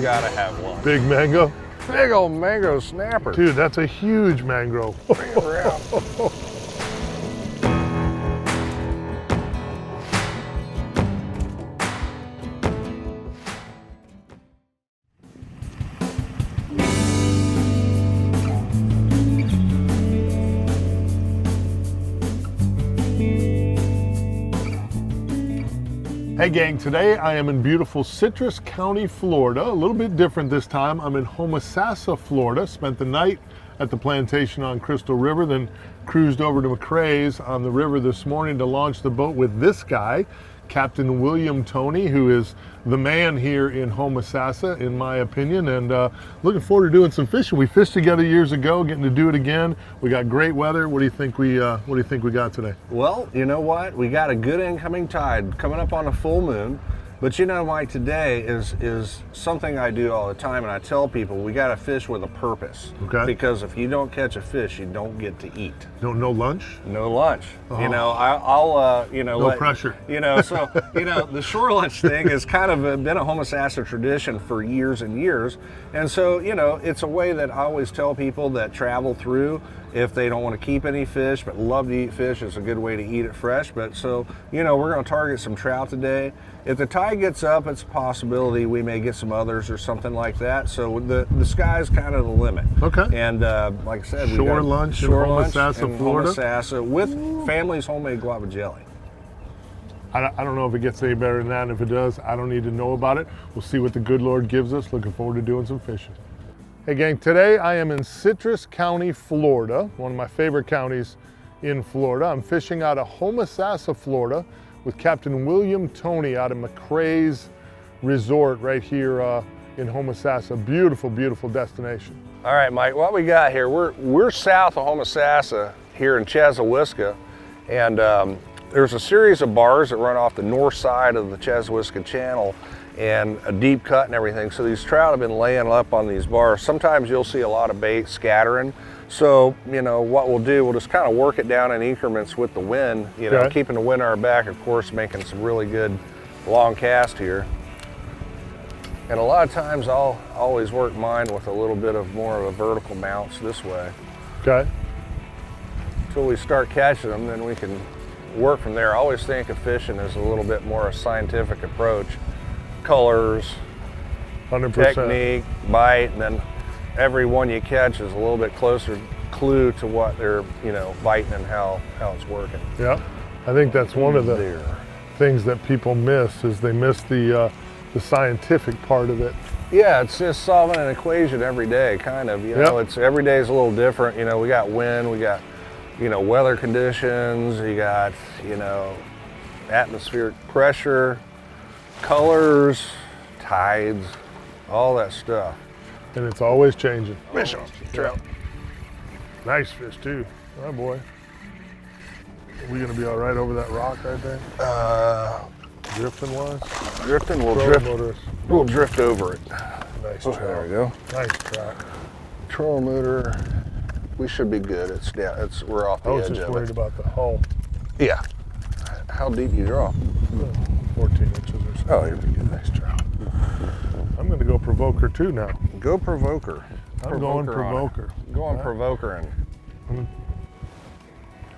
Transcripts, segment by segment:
gotta have one. Big mango? Big old mango snapper. Dude, that's a huge mango. Bring it around. Hey gang, today I am in beautiful Citrus County, Florida. A little bit different this time. I'm in Homosassa, Florida. Spent the night at the plantation on Crystal River, then cruised over to McRae's on the river this morning to launch the boat with this guy, Captain William Toney, who is the man here in Homosassa, in my opinion, and looking forward to doing some fishing. We fished together years ago, getting to do it again. We got great weather. What do you think we got today? Well, you know what? We got a good incoming tide coming up on a full moon. But you know, Mike, today is something I do all the time, and I tell people we got to fish with a purpose. Okay. Because if you don't catch a fish, you don't get to eat. No lunch? No lunch. Oh. You know, I'll you know, no pressure. You know, so you know, the shore lunch thing has kind of been a Homosassa tradition for years and years, and so you know, it's a way that I always tell people that travel through. If they don't want to keep any fish but love to eat fish, it's a good way to eat it fresh. But so, you know, we're going to target some trout today. If the tide gets up, it's a possibility we may get some others or something like that. So the sky's kind of the limit. Okay. And like I said, shore lunch in Homosassa, Florida. Homosassa with family's homemade guava jelly. I don't know if it gets any better than that. And if it does, I don't need to know about it. We'll see what the good Lord gives us. Looking forward to doing some fishing. Hey gang, today I am in Citrus County, Florida, one of my favorite counties in Florida. I'm fishing out of Homosassa, Florida with Captain William Toney out of McRae's Resort right here in Homosassa. Beautiful, beautiful destination. All right, Mike, what we got here, we're south of Homosassa here in Chassahowiska, and there's a series of bars that run off the north side of the Chassahowiska Channel and a deep cut and everything. So these trout have been laying up on these bars. Sometimes you'll see a lot of bait scattering. So, you know, what we'll do, we'll just kind of work it down in increments with the wind, you know, keeping the wind on our back, of course, making some really good long cast here. And a lot of times I'll always work mine with a little bit of more of a vertical bounce this way. Okay. Until we start catching them, then we can work from there. I always think of fishing as a little bit more a scientific approach. Colors, 100%. technique, bite, and then every one you catch is a little bit closer clue to what they're, you know, biting and how it's working. Yeah, I think that's one of the things that people miss is they miss the scientific part of it. Yeah, it's just solving an equation every day, kind of. You know, it's every day is a little different. You know, we got wind, we got, you know, weather conditions, you got, you know, atmospheric pressure, colors, tides, all that stuff. And it's always changing. Fish on, trout. Nice fish too. Oh boy. Are we gonna be all right over that rock right there? Drifting wise? Drifting, we'll drift over it. Nice trout. There we go. Nice trout. Trolling motor, we should be good. It's down, we're off the edge of it. I was just worried about the hull. Yeah. How deep do you draw? 14 inches or so. Oh, here we go. Nice trout. I'm going to go provoker too now. Go provoker. I'm going provoker. Go on provoker and.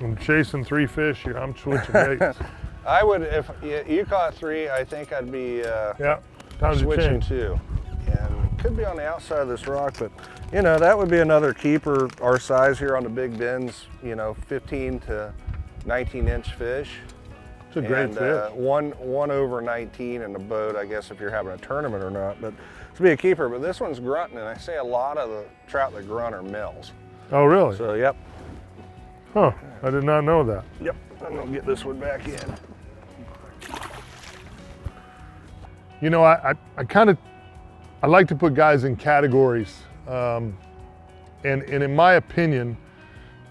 I'm chasing 3 fish here. I'm switching baits. I would, if you caught 3, I think I'd be switching 2. And could be on the outside of this rock, but you know, that would be another keeper our size here on the big bends, you know, 15 to 19-inch fish. It's a great fish. One over 19 in the boat, I guess, if you're having a tournament or not. But to be a keeper, but this one's grunting, and I say a lot of the trout that grunt are males. Oh, really? So, yep. Huh, I did not know that. Yep, I'm gonna get this one back in. You know, I like to put guys in categories. And in my opinion,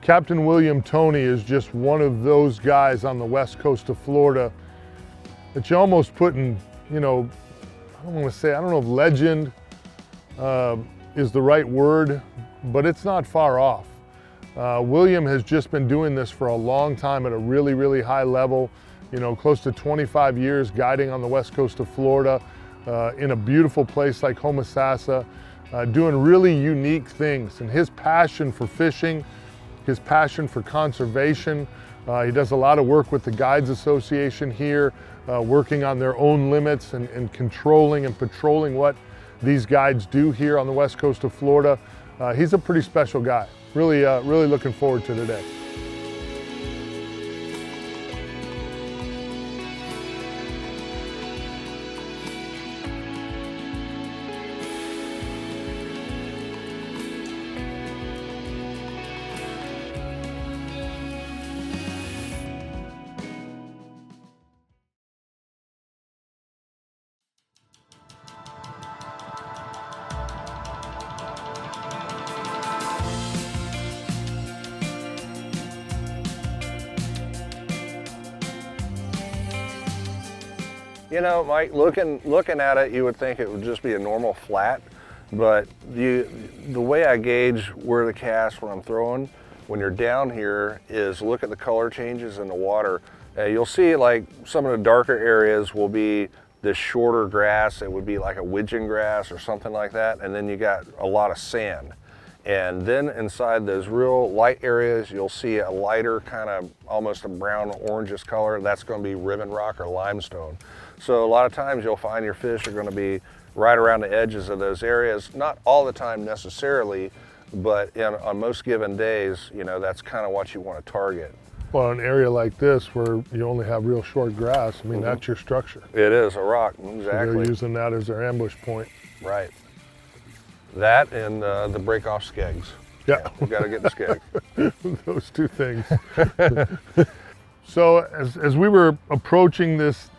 Captain William Toney is just one of those guys on the west coast of Florida that you almost put in, you know, I don't know if legend is the right word, but it's not far off. William has just been doing this for a long time at a really, really high level, you know, close to 25 years guiding on the west coast of Florida. in a beautiful place like Homosassa, doing really unique things. And his passion for fishing, his passion for conservation, he does a lot of work with the Guides Association here, working on their own limits and controlling and patrolling what these guides do here on the west coast of Florida. He's a pretty special guy. Really, really looking forward to today. You know, Mike, looking at it, you would think it would just be a normal flat, but the way I gauge where the cast when I'm throwing, when you're down here, is look at the color changes in the water. You'll see like some of the darker areas will be this shorter grass. It would be like a widgeon grass or something like that, and then you got a lot of sand. And then inside those real light areas, you'll see a lighter kind of almost a brown orangish color. That's going to be ribbon rock or limestone. So a lot of times you'll find your fish are going to be right around the edges of those areas. Not all the time necessarily, but on most given days, you know, that's kind of what you want to target. Well, an area like this where you only have real short grass, I mean, that's your structure. It is a rock, exactly. So they're using that as their ambush point. Right. That and the break-off skegs. Yeah. We got to get the skeg. Those two things. So as we were approaching this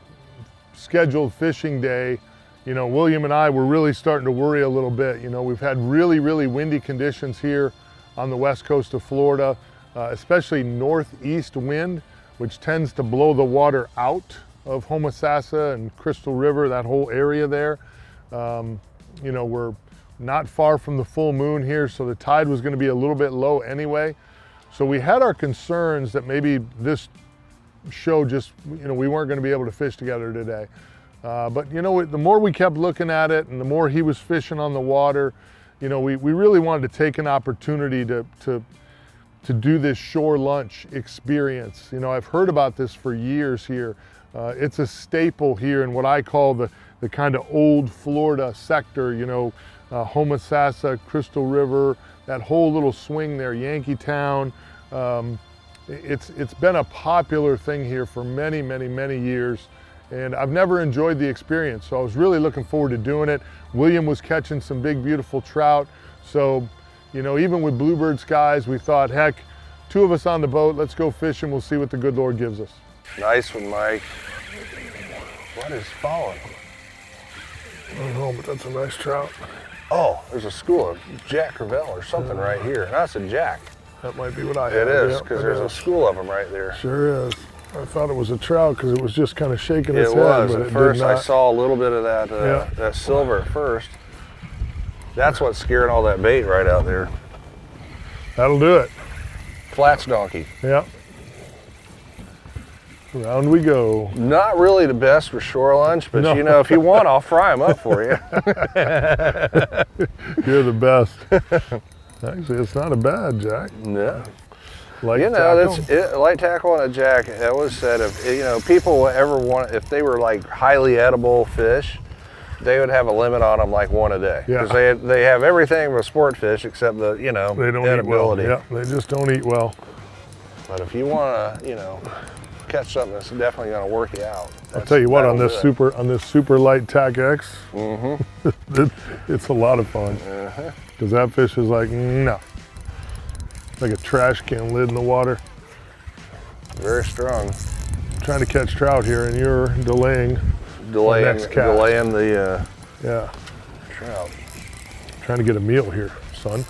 scheduled fishing day, you know, William and I were really starting to worry a little bit. You know, we've had really, really windy conditions here on the west coast of Florida, especially northeast wind, which tends to blow the water out of Homosassa and Crystal River, that whole area there. You know, we're not far from the full moon here, so the tide was going to be a little bit low anyway. So we had our concerns that maybe this show just, you know, we weren't going to be able to fish together today. But you know, the more we kept looking at it and the more he was fishing on the water, you know, we really wanted to take an opportunity to do this shore lunch experience. You know, I've heard about this for years here. It's a staple here in what I call the kind of old Florida sector, you know, Homosassa, Crystal River, that whole little swing there, Yankeetown. It's been a popular thing here for many, many, many years, and I've never enjoyed the experience, so I was really looking forward to doing it. William was catching some big, beautiful trout, so, you know, even with bluebird skies, we thought, heck, two of us on the boat, let's go fishing, we'll see what the good Lord gives us. Nice one, Mike. What is falling? I don't know, but that's a nice trout. Oh, there's a school of Jack Crevalle or something right here. And that's a jack. That might be what I have. It is, because there's a school of them right there. Sure is. I thought it was a trout because it was just kind of shaking its head. It was. But at first, I saw a little bit of that, that silver at first. That's what's scaring all that bait right out there. That'll do it. Flats donkey. Yep. Around we go. Not really the best for shore lunch, but you know, if you want, I'll fry them up for you. You're the best. Actually, it's not a bad jack. Yeah. Light you know, tackle. that's it, light tackle and a jack. I always said if you know people ever want, if they were like highly edible fish, they would have a limit on them like one a day. Yeah. Because they have everything of a sport fish except the they don't edibility. eat well. Yeah, they just don't eat well. But if you want to, you know, catch something that's definitely going to work you out. I'll tell you what, on this super light Tac X, it's a lot of fun. Because that fish is like, no. Like a trash can lid in the water. Very strong. I'm trying to catch trout here, and you're delaying the yeah, trout. Trying to get a meal here, son.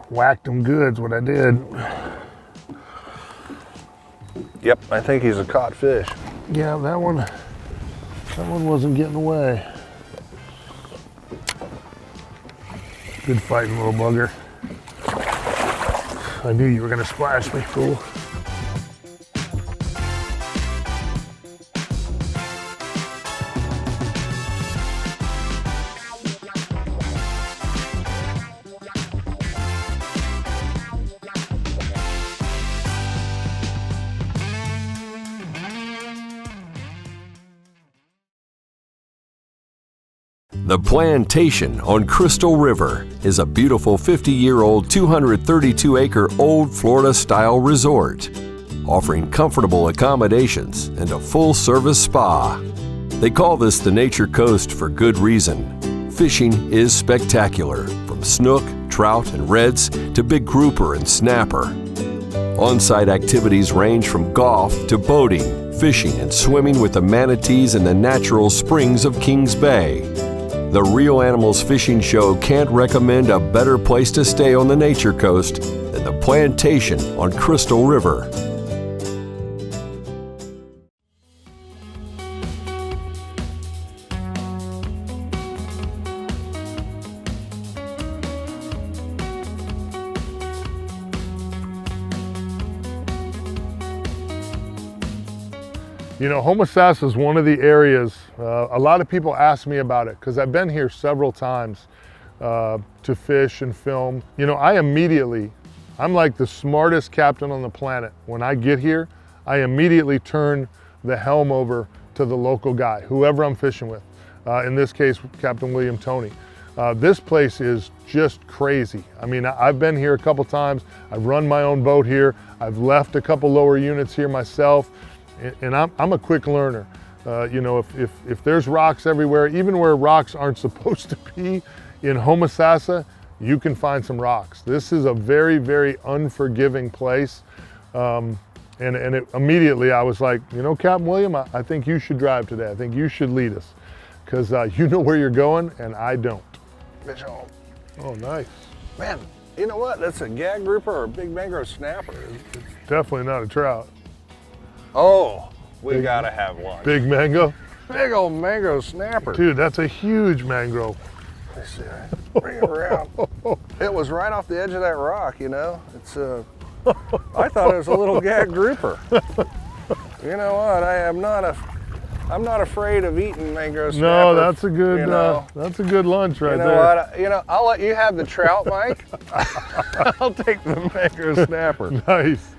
Whacked him good's what I did. Yep, I think he's a caught fish. Yeah, that one wasn't getting away. Good fighting, little bugger. I knew you were gonna splash me, fool. The Plantation on Crystal River is a beautiful 50-year-old 232-acre old Florida-style resort, offering comfortable accommodations and a full-service spa. They call this the Nature Coast for good reason. Fishing is spectacular, from snook, trout, and reds to big grouper and snapper. On-site activities range from golf to boating, fishing, and swimming with the manatees in the natural springs of Kings Bay. The Real Animals Fishing Show can't recommend a better place to stay on the Nature Coast than the Plantation on Crystal River. You know, Homosassa is one of the areas, a lot of people ask me about it because I've been here several times to fish and film. You know, I'm like the smartest captain on the planet. When I get here, I immediately turn the helm over to the local guy, whoever I'm fishing with. In this case, Captain William Toney. This place is just crazy. I mean, I've been here a couple times. I've run my own boat here. I've left a couple lower units here myself. And I'm a quick learner. You know, if there's rocks everywhere, even where rocks aren't supposed to be in Homosassa, you can find some rocks. This is a very, very unforgiving place. Immediately I was like, you know, Captain William, I think you should drive today. I think you should lead us because you know where you're going and I don't. Fish on. Oh, nice. Man, you know what? That's a gag grouper or a big mangrove snapper. It's definitely not a trout. Oh, we gotta have lunch. Big mango? Big old mangrove snapper. Dude, that's a huge mangrove. Let's see, bring it around. It was right off the edge of that rock, you know? It's I thought it was a little gag grouper. You know what? I'm not afraid of eating mangrove snapper. No, that's a good you know? that's a good lunch right You know there. what? You know, I'll let you have the trout, Mike. I'll take the mangrove snapper. Nice.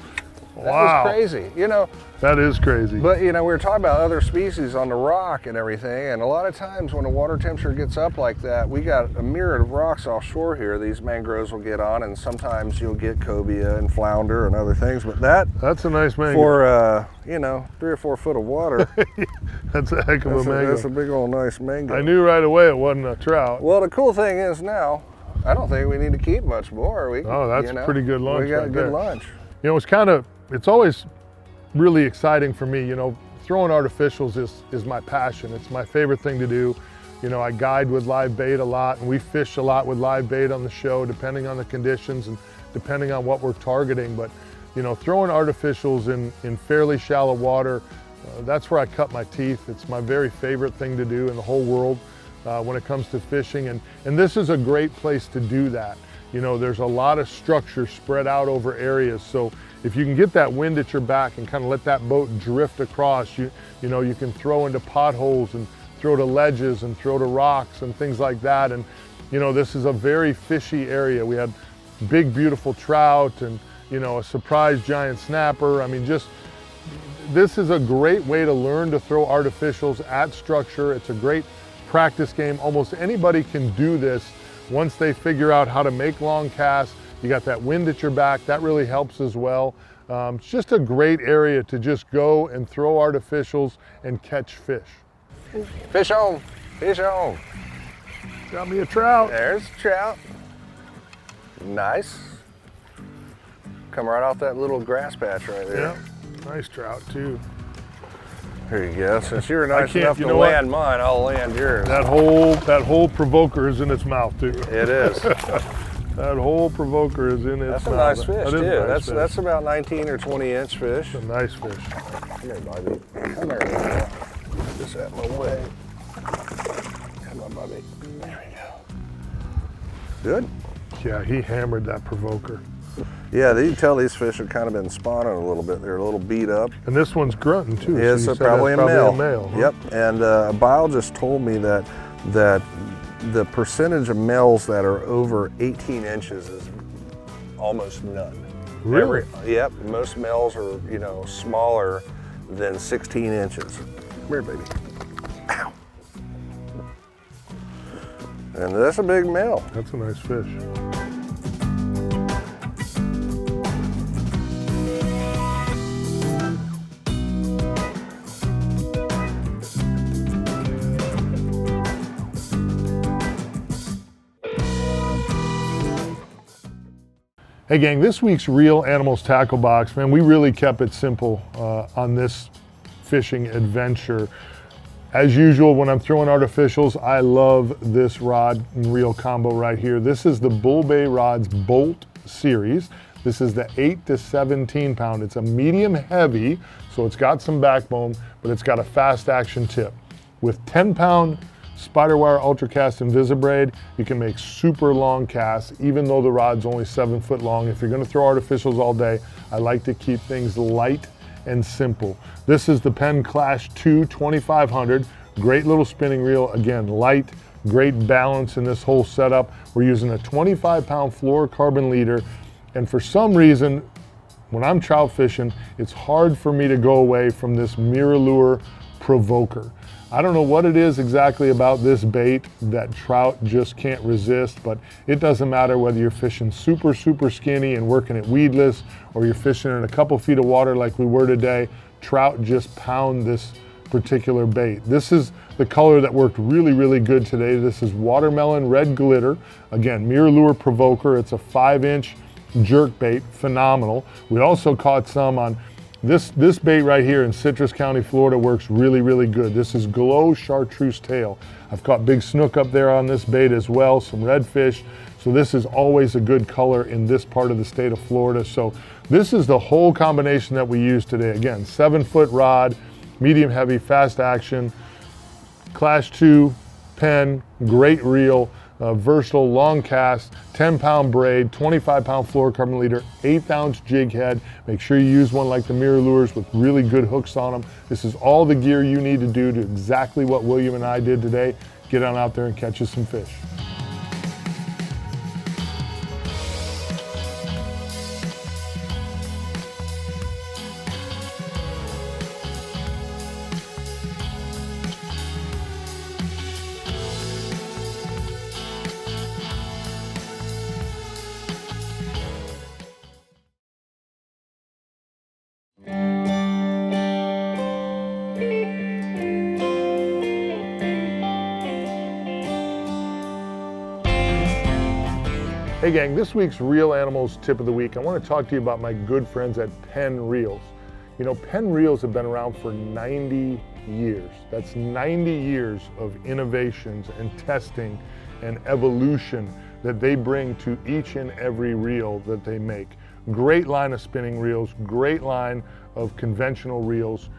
That Wow. was crazy. You know, That is crazy. but you know, we were talking about other species on the rock and everything, and a lot of times when the water temperature gets up like that, we got a myriad of rocks offshore here. These mangroves will get on, and sometimes you'll get cobia and flounder and other things. But That's a nice mango. for you know, 3 or 4 foot of water, That's a heck of a mango. that's a big old nice mango. I knew right away it wasn't a trout. Well, the cool thing is now, I don't think we need to keep much more. Oh, that's you know, a pretty good lunch We got right a good there. lunch. You know, it's always really exciting for me. You know, throwing artificials is my passion. It's my favorite thing to do. You know, I guide with live bait a lot, and we fish a lot with live bait on the show, depending on the conditions and depending on what we're targeting. But, you know, throwing artificials in fairly shallow water, that's where I cut my teeth. It's my very favorite thing to do in the whole world when it comes to fishing. And this is a great place to do that. You know, there's a lot of structure spread out over areas. So if you can get that wind at your back and kind of let that boat drift across, you know, you can throw into potholes and throw to ledges and throw to rocks and things like that. And, you know, this is a very fishy area. We had big, beautiful trout and, you know, a surprise giant snapper. I mean, this is a great way to learn to throw artificials at structure. It's a great practice game. Almost anybody can do this once they figure out how to make long casts. You got that wind at your back, that really helps as well. It's just a great area to just go and throw artificials and catch fish. Fish on, fish on. Got me a trout. There's a trout. Nice. Come right off that little grass patch right there. Yeah, nice trout too. Here you go. Since you were nice can't- enough you to know what? land mine, I'll land yours. That whole provoker is in its mouth too. It is. That whole provoker is in its That's a mouth. nice fish That too. is a nice fish. That's about 19 or 20 inch fish. a nice fish. Come here, Bobby. Come here. Now. Just out my way. Come on, Bobby. There we go. Good. Yeah, he hammered that provoker. Yeah, you can tell these fish have kind of been spawning a little bit. They're a little beat up. And this one's grunting too. Yeah, so so you said probably a that's male. huh? Yep. And a biologist told me that the percentage of males that are over 18 inches is almost none. Really? Yep. Most males are, you know, smaller than 16 inches. Come here, baby. Ow. And that's a big male. That's a nice fish. Hey gang, this week's Reel Animals Tackle Box, man, we really kept it simple on this fishing adventure. As usual, when I'm throwing artificials, I love this rod and reel combo right here. This is the Bull Bay Rods Bolt series. This is the 8 to 17 pound. It's a medium heavy, so it's got some backbone, but it's got a fast action tip. With 10-pound Spiderwire Ultracast Invisibraid, you can make super long casts, even though the rod's only 7 foot long. If you're gonna throw artificials all day, I like to keep things light and simple. This is the Penn Clash 2 2500. Great little spinning reel. Again, light, great balance in this whole setup. We're using a 25-pound fluorocarbon leader, and for some reason, when I'm trout fishing, it's hard for me to go away from this MirrOlure Provoker. I don't know what it is exactly about this bait that trout just can't resist, but it doesn't matter whether you're fishing super skinny and working it weedless, or you're fishing in a couple feet of water like we were today, trout just pound this particular bait. This is the color that worked really good today. This is Watermelon Red Glitter. Again, MirrOlure Provoker. It's a 5-inch jerk bait, phenomenal. We also caught some on this bait right here in Citrus County, Florida, works really good. This is Glow Chartreuse Tail. I've caught big snook up there on this bait as well, some redfish. So this is always a good color in this part of the state of Florida. So this is the whole combination that we use today. Again, 7-foot rod, medium heavy, fast action, Clash 2, Penn, great reel, versatile, long cast, 10-pound braid, 25-pound fluorocarbon leader, 1/8-ounce jig head. Make sure you use one like the MirrOlures with really good hooks on them. This is all the gear you need to do to exactly what William and I did today. Get on out there and catch us some fish. Hey gang, this week's Reel Animals Tip of the Week, I want to talk to you about my good friends at Penn Reels. You know, Penn Reels have been around for 90 years. That's 90 years of innovations and testing and evolution that they bring to each and every reel that they make. Great line of spinning reels, great line of conventional reels,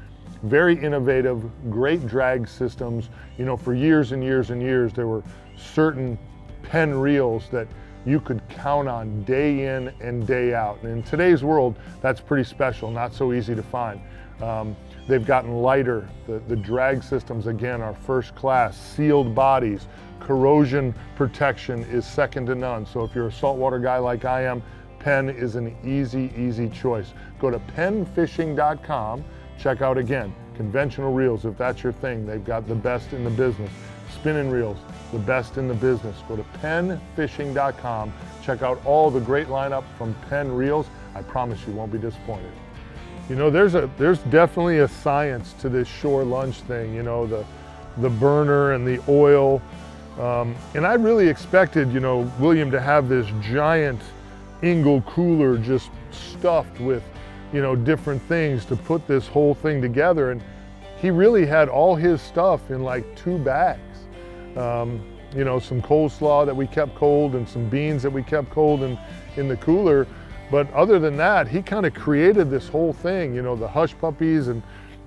very innovative, great drag systems. You know, for years and years and years, there were certain Penn reels that you could count on day in and day out. And in today's world, that's pretty special, not so easy to find. They've gotten lighter. The drag systems, again, are first class, sealed bodies. Corrosion protection is second to none. So if you're a saltwater guy like I am, Penn is an easy choice. Go to pennfishing.com, check out again, conventional reels, if that's your thing. They've got the best in the business. Spinning reels, the best in the business. Go to pennfishing.com, check out all the great lineup from Penn Reels. I promise you won't be disappointed. You know, there's definitely a science to this shore lunch thing, you know, the burner and the oil. And I really expected, you know, William to have this giant Engel cooler just stuffed with, you know, different things to put this whole thing together. And he really had all his stuff in like 2 bags. You know, some coleslaw that we kept cold and some beans that we kept cold in the cooler. But other than that, he kind of created this whole thing, you know, the hush puppies, and,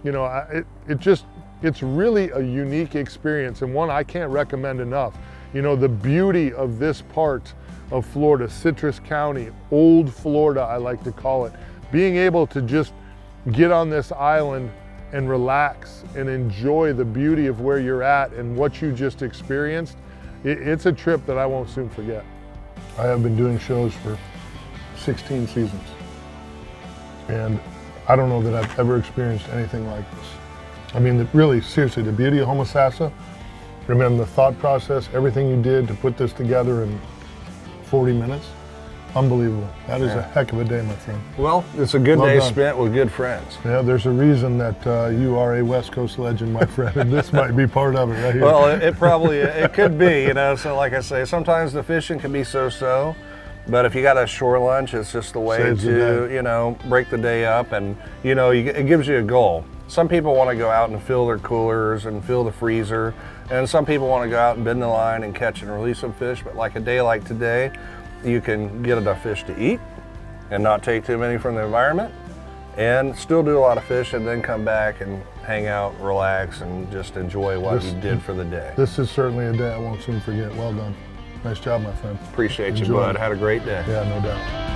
you know, it's really a unique experience, and one I can't recommend enough. You know, the beauty of this part of Florida, Citrus County, old Florida, I like to call it, being able to just get on this island and relax and enjoy the beauty of where you're at and what you just experienced. It's a trip that I won't soon forget. I have been doing shows for 16 seasons, and I don't know that I've ever experienced anything like this. I mean, really, seriously, the beauty of Homosassa And then the thought process, everything you did to put this together in 40 minutes, unbelievable. That is a heck of a day, my friend. Well, it's a good Well day done. spent with good friends. Yeah, there's a reason that you are a West Coast legend, my friend, and this might be part of it right here. Well, it probably, it could be, you know, so like I say, sometimes the fishing can be so-so, but if you got a shore lunch, it's just the way Saves the to, day. you know, break the day up, and, you know, it gives you a goal. Some people want to go out and fill their coolers and fill the freezer, and some people want to go out and bend the line and catch and release some fish, but like a day like today, you can get enough fish to eat and not take too many from the environment, and still do a lot of fish, and then come back and hang out, relax, and just enjoy what you did for the day. This is certainly a day I won't soon forget. Well done. Nice job, my friend. Appreciate you, Enjoy. bud. Had a great day. Yeah, no doubt.